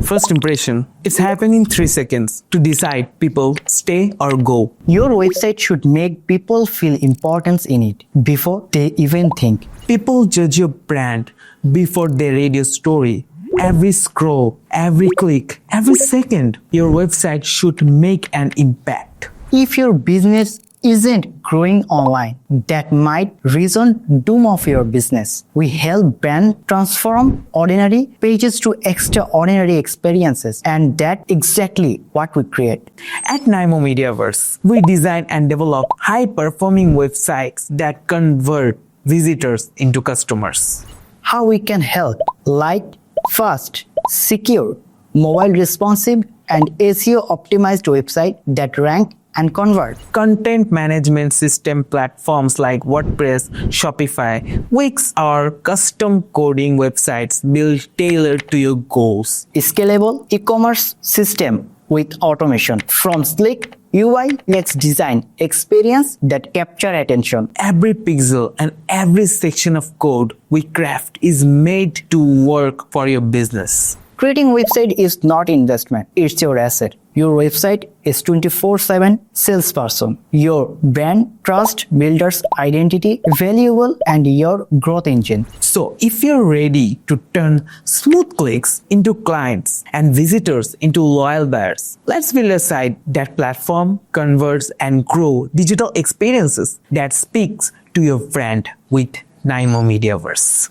first impression. It's happening in 3 seconds to decide people stay or go. Your website should make people feel importance in it before they even think. People judge your brand before they read your story. Every scroll, every click, every second, your website should make an impact. If your business isn't growing online, that might reason doom of your business. We help brands transform ordinary pages to extraordinary experiences, and that's exactly what we create. At Naimo Media Verse, we design and develop high-performing websites that convert visitors into customers. How we can help? Light, fast, secure, mobile responsive, and SEO optimized website that rank and convert. Content management system platforms like WordPress, Shopify, Wix, or custom coding websites built tailored to your goals. Scalable e-commerce system with automation. From slick UI makes design experience that capture attention. Every pixel and every section of code we craft is made to work for your business. Creating a website is not investment, it's your asset. Your website is 24/7 salesperson. Your brand, trust, builders, identity, valuable, and your growth engine. So if you're ready to turn smooth clicks into clients and visitors into loyal buyers, let's build a site that platform, converts, and grow digital experiences that speaks to your brand with Naimo Media Verse.